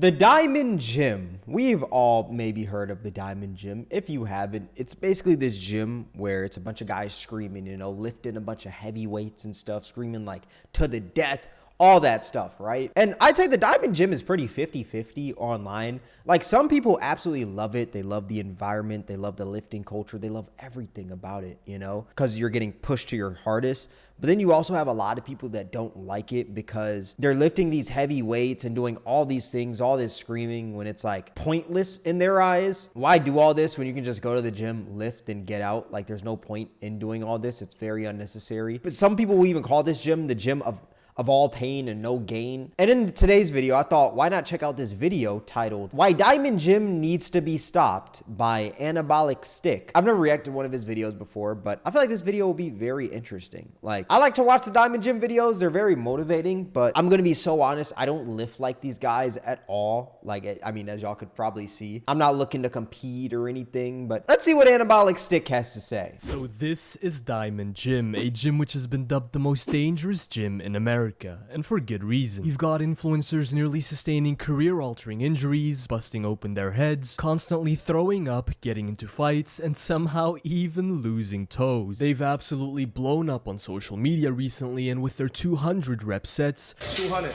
The Diamond Gym. We've all maybe heard of the Diamond Gym. If you haven't, it's basically this gym where it's a bunch of guys screaming, lifting a bunch of heavy weights and stuff, screaming like to the death, all that stuff, right? And I'd say the Diamond Gym is pretty 50-50 online. Like, some people absolutely love it. They love the environment. They love the lifting culture. They love everything about it, because you're getting pushed to your hardest. But then you also have a lot of people that don't like it because they're lifting these heavy weights and doing all these things, all this screaming, when it's like pointless in their eyes. Why do all this when you can just go to the gym, lift, and get out? Like, there's no point in doing all this. It's very unnecessary. But some people will even call this gym the gym of all pain and no gain. And in today's video, I thought, why not check out this video titled, Why Diamond Gym Needs to Be Stopped by Anabolic Stick. I've never reacted to one of his videos before, but I feel like this video will be very interesting. Like, I like to watch the Diamond Gym videos. They're very motivating, but I'm gonna be so honest, I don't lift like these guys at all. Like, I mean, as y'all could probably see, I'm not looking to compete or anything, but let's see what Anabolic Stick has to say. So this is Diamond Gym, a gym which has been dubbed the most dangerous gym in America. And for good reason. You've got influencers nearly sustaining career-altering injuries, busting open their heads, constantly throwing up, getting into fights, and somehow even losing toes. They've absolutely blown up on social media recently, and with their 200 rep sets, 200.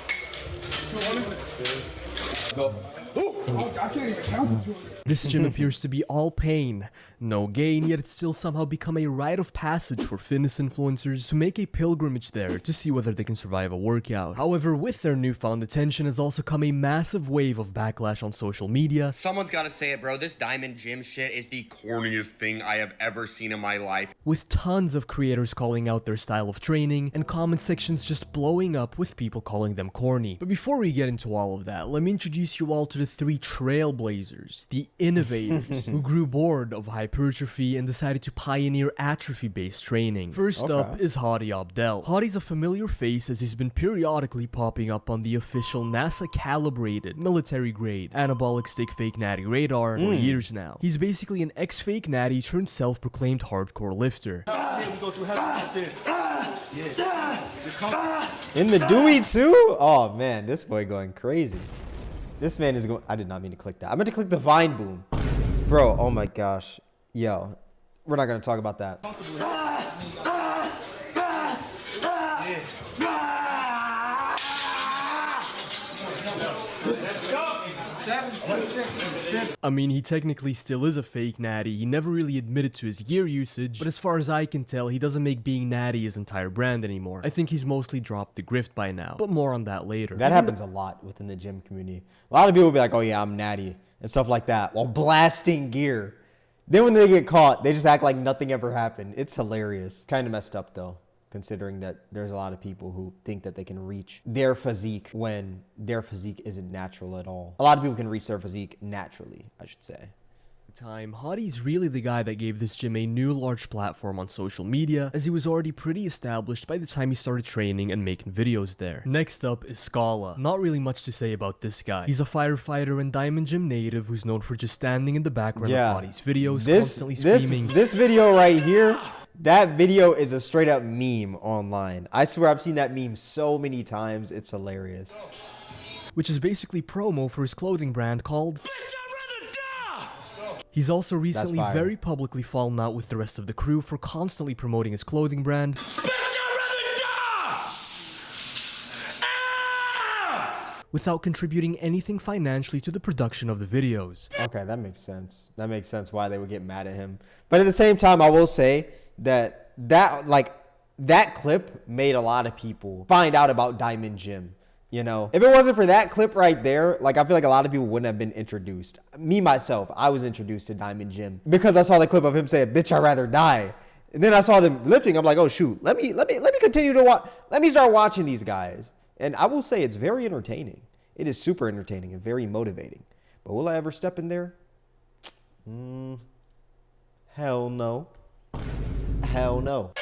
200. Go. I can't even count 200. This gym appears to be all pain, no gain, yet it's still somehow become a rite of passage for fitness influencers who make a pilgrimage there to see whether they can survive a workout. However, with their newfound attention has also come a massive wave of backlash on social media. Someone's gotta say it, bro. This Diamond Gym shit is the corniest thing I have ever seen in my life. With tons of creators calling out their style of training, and comment sections just blowing up with people calling them corny. But before we get into all of that, let me introduce you all to the three trailblazers, the innovators who grew bored of hypertrophy and decided to pioneer atrophy-based training. First up is Hadi Abdel. Hadi's a familiar face as he's been periodically popping up on the official NASA-calibrated, military-grade, anabolic stick fake natty radar for years now. He's basically an ex-fake natty turned self-proclaimed hardcore lifter. In the Dewey too? Oh man, this boy going crazy. This man is going, I did not mean to click that. I meant to click the Vine boom. Bro, oh my gosh. Yo, we're not gonna talk about that. I mean, he technically still is a fake natty. He never really admitted to his gear usage, but as far as I can tell, he doesn't make being natty his entire brand anymore. I think he's mostly dropped the grift by now, but more on that later. That happens a lot within the gym community. A lot of people will be like, oh yeah, I'm natty and stuff like that while blasting gear. Then when they get caught, they just act like nothing ever happened. It's hilarious. Kind of messed up though, considering that there's a lot of people who think that they can reach their physique when their physique isn't natural at all. A lot of people can reach their physique naturally, I should say. Hadi's really the guy that gave this gym a new large platform on social media, as he was already pretty established by the time he started training and making videos there. Next up is Scala. Not really much to say about this guy. He's a firefighter and Diamond Gym native who's known for just standing in the background of Hadi's videos, constantly screaming. This video right here, that video is a straight up meme online. I swear I've seen that meme so many times. It's hilarious. Which is basically promo for his clothing brand called He's also recently very publicly fallen out with the rest of the crew for constantly promoting his clothing brand without contributing anything financially to the production of the videos. Okay, that makes sense. That makes sense why they would get mad at him. But at the same time, I will say that clip made a lot of people find out about Diamond Gym. If it wasn't for that clip right there, I feel like a lot of people wouldn't have been introduced. Me, myself, I was introduced to Diamond Gym because I saw the clip of him saying, bitch, I'd rather die. And then I saw them lifting. I'm like, oh, shoot, let me continue to watch. Let me start watching these guys. And I will say it's very entertaining. It is super entertaining and very motivating. But will I ever step in there? Hell no. Hell no.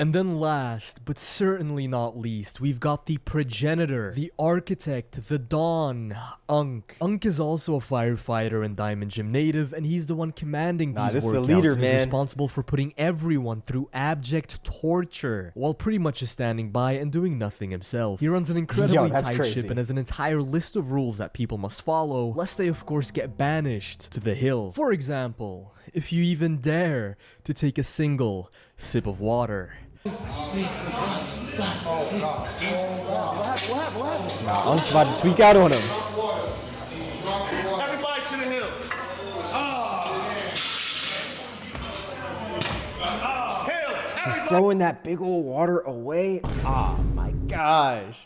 And then last, but certainly not least, we've got the progenitor, the architect, the Don, Unk. Unk is also a firefighter and Diamond Gym native, and he's the one commanding these this is workouts. the leader, and man. He's responsible for putting everyone through abject torture, while pretty much just standing by and doing nothing himself. He runs an incredibly that's tight crazy. ship and has an entire list of rules that people must follow, lest they of course get banished to the hill. For example, if you even dare to take a single sip of water. Unk's about to tweak out on him. Everybody to the hill. Hill. Just throwing that big old water away. Oh my gosh.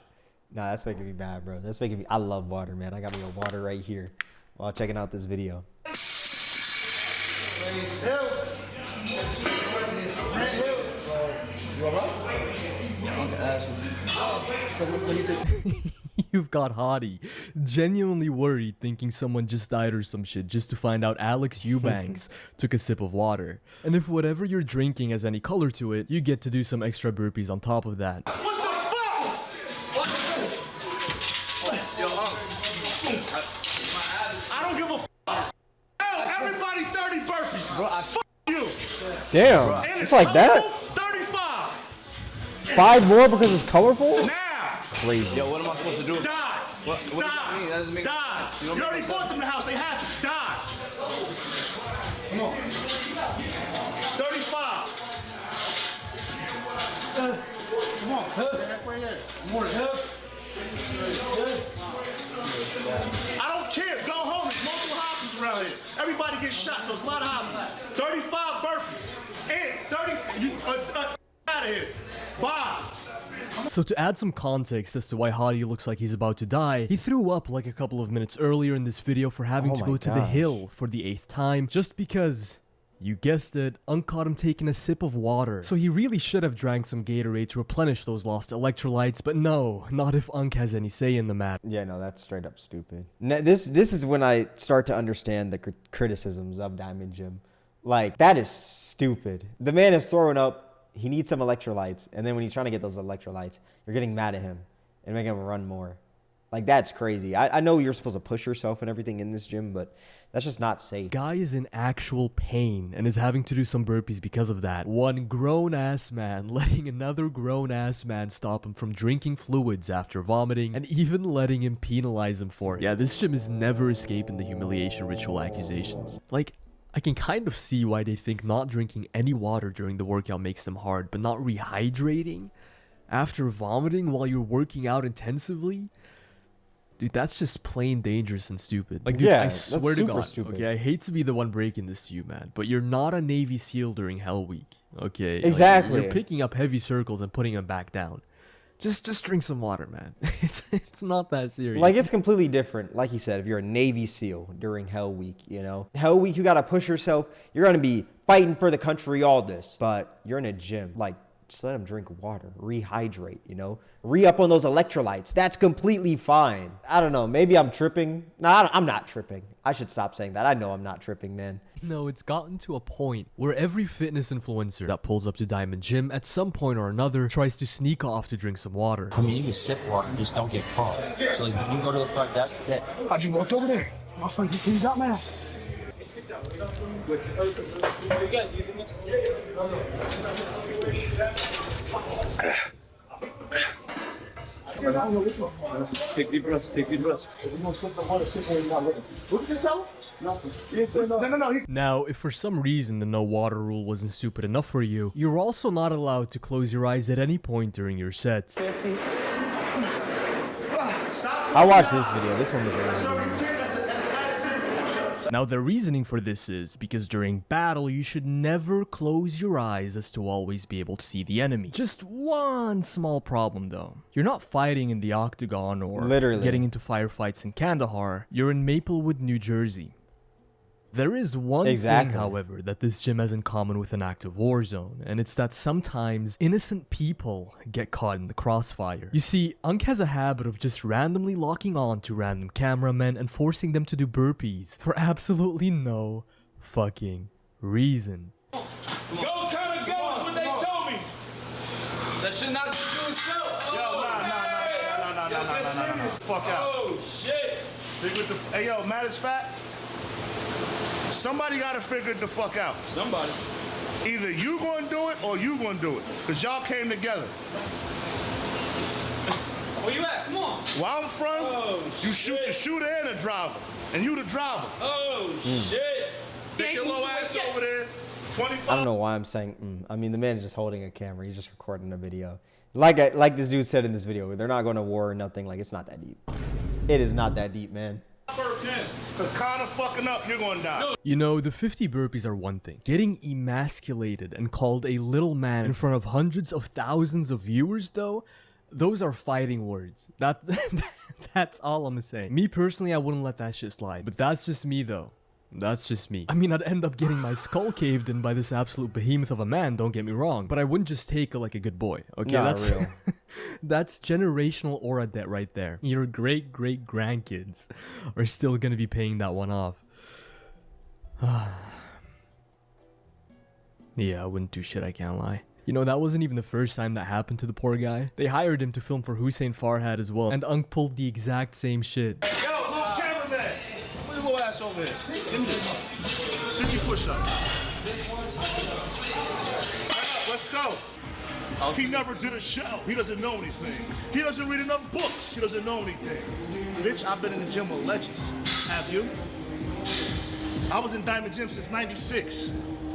Nah, that's making me mad, bro. That's making me. I love water, man. I got me a water right here while checking out this video. You've got Hottie, genuinely worried thinking someone just died or some shit just to find out Alex Eubanks took a sip of water. And if whatever you're drinking has any color to it, you get to do some extra burpees on top of that. What the fuck? Yo, I don't give a fuck. Everybody 30 burpees. Bro, fuck you. Damn, And it's like that? 35. 5 more because it's colorful? Now. Crazy. Yo, what am I supposed to do? Die. What does that mean? That doesn't make Die. you You don't already make bought sense. them in the house. They have to die. Come on. 35. Come on. Halfway there. More half. I don't care. Go home. There's multiple hospitals around here. Everybody gets shot, so it's a lot of hospitals. 35 burpees. And 30. Out of here. Bye. So to add some context as to why Hottie looks like he's about to die, he threw up like a couple of minutes earlier in this video for having Oh to my go to the gosh. hill for the 8th time, just because, you guessed it, Unk caught him taking a sip of water. So he really should have drank some Gatorade to replenish those lost electrolytes, but no, not if Unk has any say in the matter. Yeah, no, that's straight up stupid. This is when I start to understand the criticisms of Diamond Gym. Like, that is stupid. The man is throwing up. He needs some electrolytes. And then when he's trying to get those electrolytes, you're getting mad at him and making him run more. Like, that's crazy. I know you're supposed to push yourself and everything in this gym, but that's just not safe. Guy is in actual pain and is having to do some burpees because of that. One grown-ass man letting another grown-ass man stop him from drinking fluids after vomiting, and even letting him penalize him for it. Yeah, this gym is never escaping the humiliation ritual accusations. Like, I can kind of see why they think not drinking any water during the workout makes them hard, but not rehydrating after vomiting while you're working out intensively? Dude, that's just plain dangerous and stupid. Like, dude, Yeah, I that's swear to super God, stupid. okay, I hate to be the one breaking this to you, man, but you're not a Navy SEAL during Hell Week, okay? Like, Exactly. you're picking up heavy circles and putting them back down. Just drink some water, man. It's not that serious. Like, it's completely different. Like he said, if you're a Navy SEAL during Hell Week, you know? Hell Week, you got to push yourself. You're going to be fighting for the country, all this. But you're in a gym. Like, just let them drink water. Rehydrate, you know? Re-up on those electrolytes. That's completely fine. I don't know. Maybe I'm tripping. No, I'm not tripping. I should stop saying that. I know I'm not tripping, man. No, it's gotten to a point where every fitness influencer that pulls up to Diamond Gym at some point or another tries to sneak off to drink some water. I mean, you can sip water, just don't get caught. So, like, when you go to the front desk, that's it. How'd you walk over there? My friend, you got mad. Take deep breaths, take deep breaths. No. Now, if for some reason the no water rule wasn't stupid enough for you, you're also not allowed to close your eyes at any point during your sets. I watched this video. This one was really good. Now, the reasoning for this is because during battle, you should never close your eyes as to always be able to see the enemy. Just one small problem though. You're not fighting in the octagon or Literally. getting into firefights in Kandahar. You're in Maplewood, New Jersey. There is one Exactly. thing, however, that this gym has in common with an active war zone, and it's that sometimes innocent people get caught in the crossfire. You see, Unk has a habit of just randomly locking on to random cameramen and forcing them to do burpees for absolutely no fucking reason. Go, Colonel, go is what they told me. That shit not gonna do itself. Yo, nah. Fuck out. Oh, shit. Hey, yo, matter of fact, somebody gotta figure it the fuck out. Somebody. Either you gonna do it or you gonna do it. Cause y'all came together. Where you at? Come on. Where I'm from, you shit. shoot the shooter and the driver. And you the driver. Oh, shit. Take your little ass over there. 25. I don't know why I'm saying I mean, the man is just holding a camera. He's just recording a video. Like this dude said in this video, they're not going to war or nothing. Like, it's not that deep. It is not that deep, man. Cause kinda fucking up, you're gonna die. You know, the 50 burpees are one thing. Getting emasculated and called a little man in front of hundreds of thousands of viewers, though, those are fighting words. That's all I'm saying. Me personally, I wouldn't let that shit slide. But that's just me, though. That's just me. I mean, I'd end up getting my skull caved in by this absolute behemoth of a man, don't get me wrong. But I wouldn't just take it like a good boy. Okay, Not that's real. that's generational aura debt right there. Your great-great-grandkids are still gonna be paying that one off. Yeah, I wouldn't do shit, I can't lie. You know, that wasn't even the first time that happened to the poor guy. They hired him to film for Hussein Farhad as well, and Unk pulled the exact same shit. Yo, little cameraman. Put your little ass over here. Give me this. 50 push-ups. Let's go. He never did a show. He doesn't know anything. He doesn't read enough books. He doesn't know anything. Bitch, I've been in the gym with legends. Have you? I was in Diamond Gym since '96.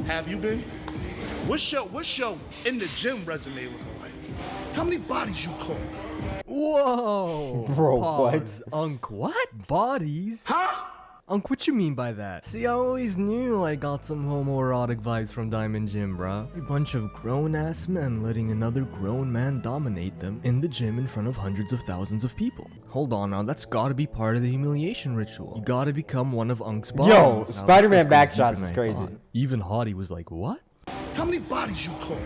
Have you been? What's your in the gym resume looking like? How many bodies you caught? Whoa! Bro, Pause. Unk, what? Bodies? Huh? Unk, what you mean by that? See, I always knew I got some homoerotic vibes from Diamond Gym, bruh. A bunch of grown-ass men letting another grown man dominate them in the gym in front of hundreds of thousands of people. Hold on now, that's gotta be part of the humiliation ritual. You gotta become one of Unk's bodies. Yo, Now, Spider-Man this stuff goes backshots deeper is than I crazy. thought. Even Hottie was like, what? How many bodies you caught?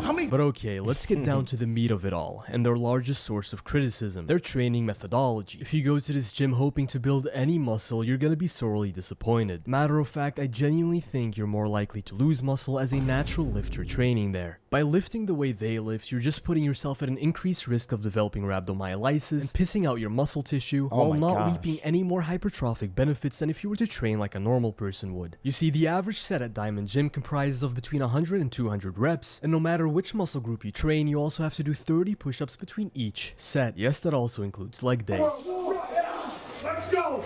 How many? But okay, let's get down to the meat of it all, and their largest source of criticism, their training methodology. If you go to this gym hoping to build any muscle, you're gonna be sorely disappointed. Matter of fact, I genuinely think you're more likely to lose muscle as a natural lifter training there. By lifting the way they lift, you're just putting yourself at an increased risk of developing rhabdomyolysis and pissing out your muscle tissue, Oh while my not gosh. reaping any more hypertrophic benefits than if you were to train like a normal person would. You see, the average set at Diamond Gym comprises of between 100 and 200 reps, and no matter which muscle group you train, you also have to do 30 push-ups between each set. Yes, that also includes leg day. Let's go.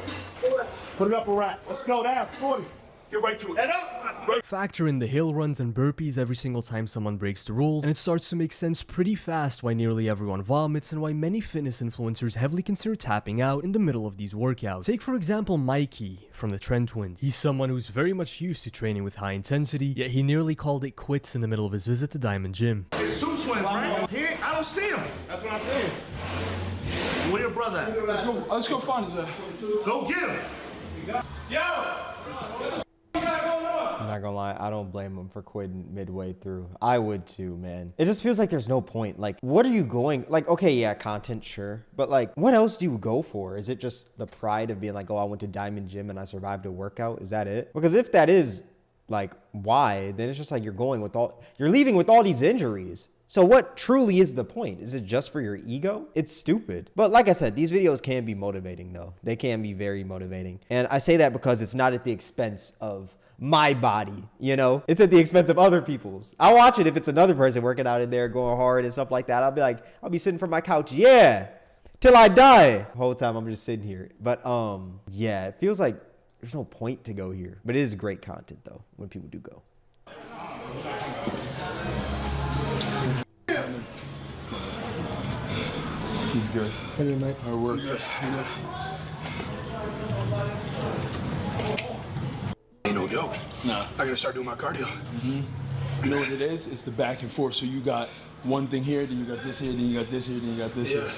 Put it up a rack. Let's go down. 40. Get right to it. Head up. Factor in the hill runs and burpees every single time someone breaks the rules, and it starts to make sense pretty fast why nearly everyone vomits and why many fitness influencers heavily consider tapping out in the middle of these workouts. Take for example Mikey from the Trend Twins. He's someone who's very much used to training with high intensity, yet he nearly called it quits in the middle of his visit to Diamond Gym. It's two twins, right? I don't see him. That's what I'm saying. Where your brother at? Let's go find his Go get him. Yo! I'm not gonna lie, I don't blame him for quitting midway through. I would too, man. It just feels like there's no point. Like, what are you going? Like, okay, yeah, content, sure. But like, what else do you go for? Is it just the pride of being like, oh, I went to Diamond Gym and I survived a workout? Is that it? Because if that is like why, then it's just like you're leaving with all these injuries. So what truly is the point? Is it just for your ego? It's stupid. But like I said, these videos can be motivating though. They can be very motivating. And I say that because it's not at the expense of my body, you know? It's at the expense of other people's. I'll watch it if it's another person working out in there, going hard and stuff like that. I'll be like, I'll be sitting from my couch, yeah, till I die. The whole time I'm just sitting here. But yeah, it feels like there's no point to go here. But it is great content though, when people do go. He's good. Hard work. Good. Ain't no joke. Nah. I gotta start doing my cardio. You know what it is? It's the back and forth. So you got one thing here, then you got this here, then you got this here, then you got this here.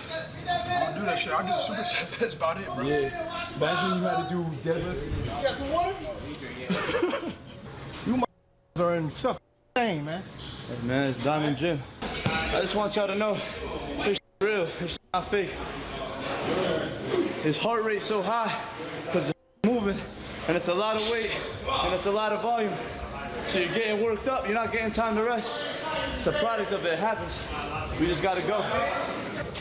I don't do that shit. I'll do the supersets. That's about it, bro. Yeah. Imagine you had to do deadlift. You got some water? You are in some thing, man. Hey man, it's Diamond Gym. I just want y'all to know, this real, this not fake. His heart rate's so high, because it's moving, and it's a lot of weight, and it's a lot of volume. So you're getting worked up, you're not getting time to rest. It's a product of it, it happens. We just gotta go.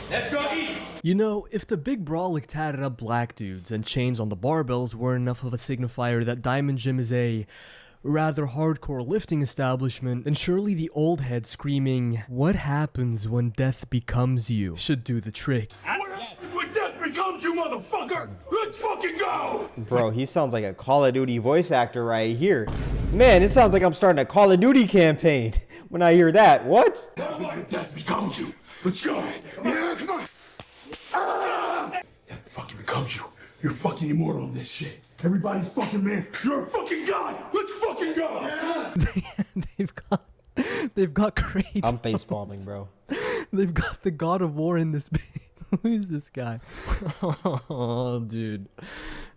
Let's go eat! You know, if the big brolic tatted up black dudes and chains on the barbells were enough of a signifier that Diamond Gym is a rather hardcore lifting establishment, then surely the old head screaming, "What happens when death becomes you?" should do the trick. What happens when death becomes you, motherfucker? Let's fucking go! Bro, he sounds like a Call of Duty voice actor right here. Man, it sounds like I'm starting a Call of Duty campaign when I hear that. What? What when death becomes you? Let's go! Yeah, come on! Death fucking becomes you. You're fucking immortal in this shit. Everybody's fucking man. You're a fucking god. Let's fucking go. Yeah. they've got great. I'm face palming, bro. They've got the God of War in this. Who's this guy? Oh, dude.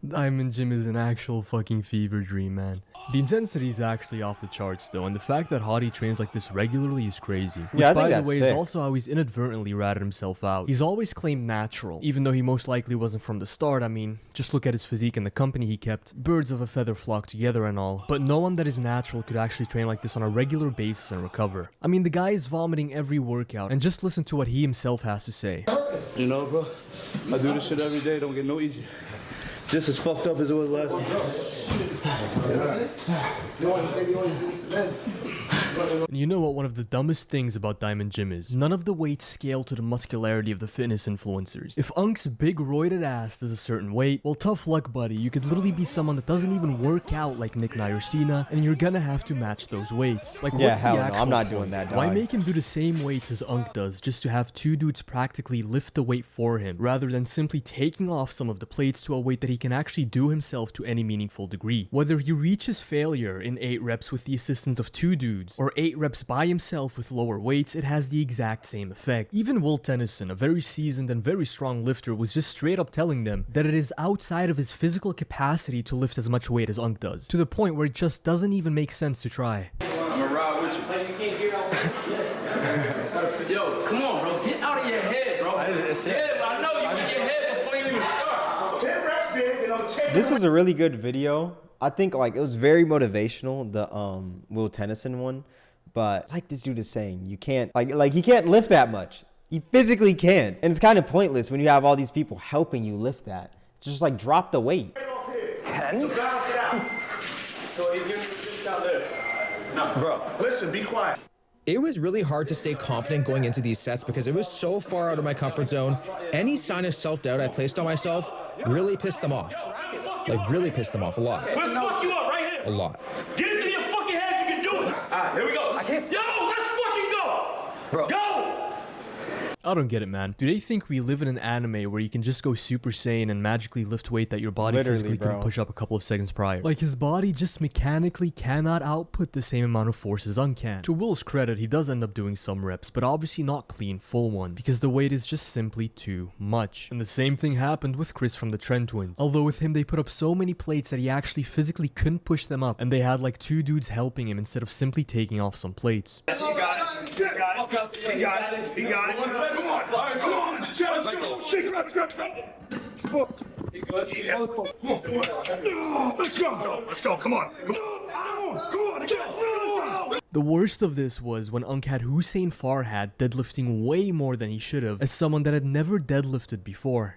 Diamond Gym is an actual fucking fever dream, man. The intensity is actually off the charts though, and the fact that Hottie trains like this regularly is crazy. Which, yeah, I think by the that's way, sick. is also how he's inadvertently ratted himself out. He's always claimed natural, even though he most likely wasn't from the start. I mean, just look at his physique and the company he kept. Birds of a feather flock together and all. But no one that is natural could actually train like this on a regular basis and recover. I mean, the guy is vomiting every workout, and just listen to what he himself has to say. You know, bro, I do this shit every day, don't get no easier. Just as fucked up as it was last time. And you know what one of the dumbest things about Diamond Gym is? None of the weights scale to the muscularity of the fitness influencers. If Unk's big roided ass does a certain weight, well, tough luck, buddy. You could literally be someone that doesn't even work out like Nick Nair-Cena, and you're gonna have to match those weights. Like, Yeah, what's hell the no, actual I'm not point? doing that, Why dog. make him do the same weights as Unk does just to have two dudes practically lift the weight for him, rather than simply taking off some of the plates to a weight that he can actually do himself to any meaningful degree? Whether he reaches failure in 8 reps with the assistance of 2 dudes, or 8 reps by himself with lower weights, it has the exact same effect. Even Will Tennyson, a very seasoned and very strong lifter, was just straight up telling them that it is outside of his physical capacity to lift as much weight as Unk does, to the point where it just doesn't even make sense to try. I'm a ride with you. You can't hear all Yo, come on, bro. Get out of your head, bro. Yeah, I know you in your head before you even start. 10 reps there, and I'm checking. This was a really good video. I think like it was very motivational, the Will Tennyson one. But like this dude is saying, you can't like he can't lift that much. He physically can't. And it's kind of pointless when you have all these people helping you lift that. Just like drop the weight. 10? So balance it out. So he gives down there. No, bro. Listen, be quiet. It was really hard to stay confident going into these sets because it was so far out of my comfort zone. Any sign of self-doubt I placed on myself really pissed them off. Like, really pissed them off a lot. Let's fuck you up right here. A lot. Get into your fucking head, you can do it. Alright, here we go. I can't. Yo, let's fucking go. Bro. Go. I don't get it, man. Do they think we live in an anime where you can just go Super Saiyan and magically lift weight that your body Literally, physically couldn't bro. push up a couple of seconds prior? Like, his body just mechanically cannot output the same amount of force as Unk can. To Will's credit, he does end up doing some reps, but obviously not clean full ones, because the weight is just simply too much. And the same thing happened with Chris from the Trent Twins. Although with him, they put up so many plates that he actually physically couldn't push them up, and they had like 2 dudes helping him instead of simply taking off some plates. You got it. You got it. He got it. He got it. Come on. Come on. Let's go. 6 reps. Let's go. Let's go. Come on. Come on. The worst of this was when Unk had Hussein Farhad deadlifting way more than he should have, as someone that had never deadlifted before.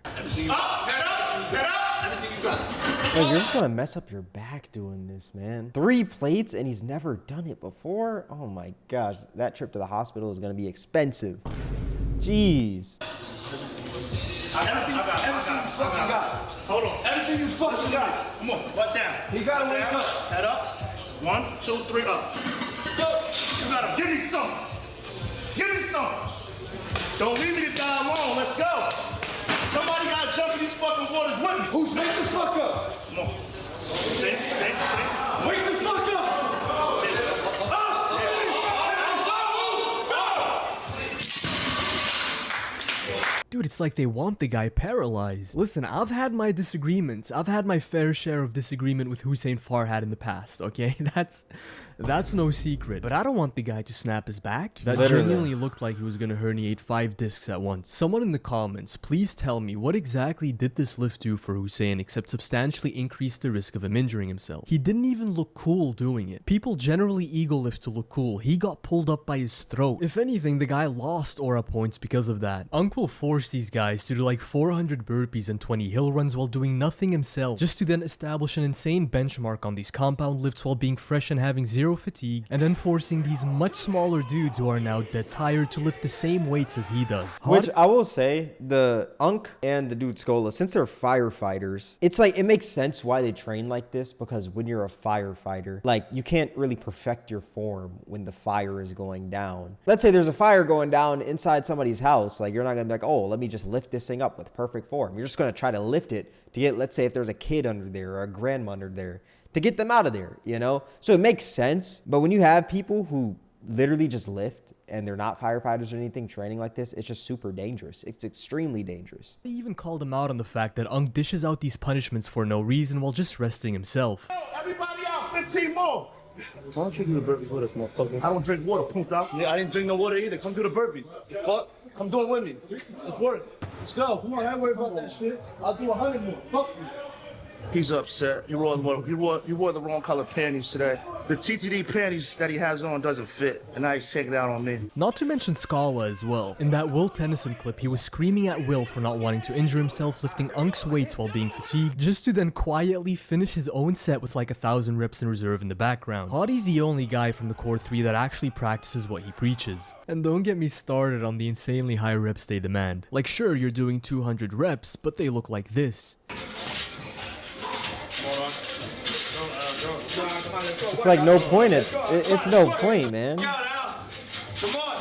Like, you're just gonna mess up your back doing this, man. 3 plates and he's never done it before? Oh my gosh, that trip to the hospital is gonna be expensive. Jeez. Everything you fucking got. Hold on. Everything you fucking got. Come on. Butt down. He gotta wake up. Head up. 1, 2, 3, up. You gotta give me some. Give me some. Don't leave me to die alone. Let's go. Somebody gotta jump in these fucking waters with me. Who's wake the fuck up? Come on. Sit. Wake the fuck up. Dude, it's like they want the guy paralyzed. Listen, I've had my disagreements. I've had my fair share of disagreement with Hussein Farhad in the past, okay? That's no secret. But I don't want the guy to snap his back. That genuinely looked like he was gonna herniate 5 discs at once. Someone in the comments, please tell me what exactly did this lift do for Hussein except substantially increase the risk of him injuring himself. He didn't even look cool doing it. People generally ego lift to look cool. He got pulled up by his throat. If anything, the guy lost aura points because of that. Unc will force these guys to do like 400 burpees and 20 hill runs while doing nothing himself, just to then establish an insane benchmark on these compound lifts while being fresh and having zero fatigue, and then forcing these much smaller dudes who are now dead tired to lift the same weights as he does. Which I will say, the Unc and the dude Scola, since they're firefighters, it's like, it makes sense why they train like this, because when you're a firefighter, like, you can't really perfect your form when the fire is going down. Let's say there's a fire going down inside somebody's house, like, you're not gonna be like, oh, let me just lift this thing up with perfect form. You're just gonna try to lift it to get, let's say if there's a kid under there or a grandma under there, to get them out of there, you know? So it makes sense. But when you have people who literally just lift and they're not firefighters or anything training like this, it's just super dangerous. It's extremely dangerous. They even called him out on the fact that Unc dishes out these punishments for no reason while just resting himself. Yo, everybody out, 15 more. Why don't you do the burpees with us, motherfucker? I don't drink water, pumped out. Yeah, I didn't drink no water either. Come do the burpees. The fuck? Come do it with me. Let's work. Let's go. Come on, I ain't worried about that shit. I'll do 100 more. Fuck you. He's upset. He wore the wrong color panties today. The TTD panties that he has on doesn't fit, and now he's taking it out on me. Not to mention Scala as well. In that Will Tennyson clip, he was screaming at Will for not wanting to injure himself lifting Unc's weights while being fatigued, just to then quietly finish his own set with like 1,000 reps in reserve in the background. Hadi's the only guy from the core 3 that actually practices what he preaches. And don't get me started on the insanely high reps they demand. Like, sure, you're doing 200 reps, but they look like this. It's like no point. It's no point, man. Come on.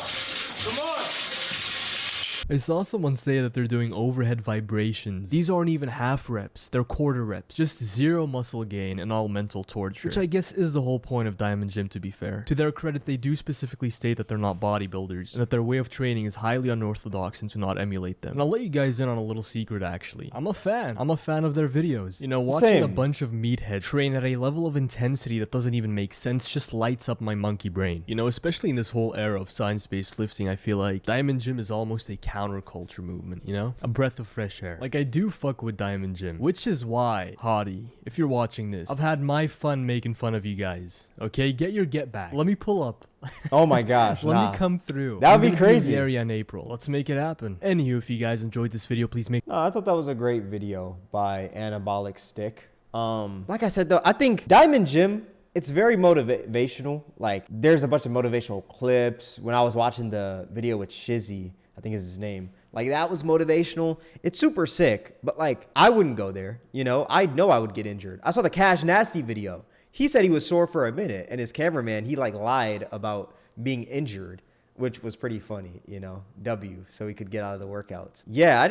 I saw someone say that they're doing overhead vibrations. These aren't even half reps, they're quarter reps. Just zero muscle gain and all mental torture. Which I guess is the whole point of Diamond Gym, to be fair. To their credit, they do specifically state that they're not bodybuilders, and that their way of training is highly unorthodox and to not emulate them. And I'll let you guys in on a little secret actually. I'm a fan of their videos. You know, watching a bunch of meatheads train at a level of intensity that doesn't even make sense just lights up my monkey brain. You know, especially in this whole era of science-based lifting, I feel like Diamond Gym is almost a counterculture movement, you know? A breath of fresh air. Like, I do fuck with Diamond Gym, which is why, Hadi, if you're watching this, I've had my fun making fun of you guys, okay? Get your get back. Let me pull up. Oh my gosh, Let me come through. That would be crazy. In the area in April. Let's make it happen. Anywho, if you guys enjoyed this video, please make... No, I thought that was a great video by Anabolic Stick. Like I said, though, I think Diamond Gym, it's very motivational. Like, there's a bunch of motivational clips. When I was watching the video with Shizzy, I think is his name, like, that was motivational. It's super sick, but like, I wouldn't go there, you know? I know I would get injured. I saw the Cash Nasty video. He said he was sore for a minute, and his cameraman, he like lied about being injured, which was pretty funny, you know? W, so he could get out of the workouts. Yeah,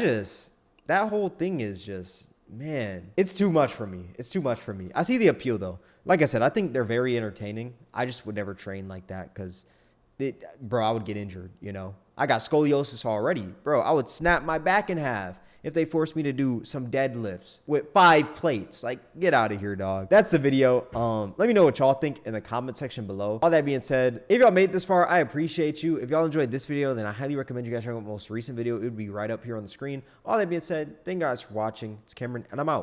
that whole thing is just, man, it's too much for me. It's too much for me. I see the appeal though. Like I said, I think they're very entertaining. I just would never train like that because, bro, I would get injured, you know? I got scoliosis already. Bro, I would snap my back in half if they forced me to do some deadlifts with 5 plates. Like, get out of here, dog. That's the video. Let me know what y'all think in the comment section below. All that being said, if y'all made it this far, I appreciate you. If y'all enjoyed this video, then I highly recommend you guys check out my most recent video. It would be right up here on the screen. All that being said, thank you guys for watching. It's Cameron, and I'm out.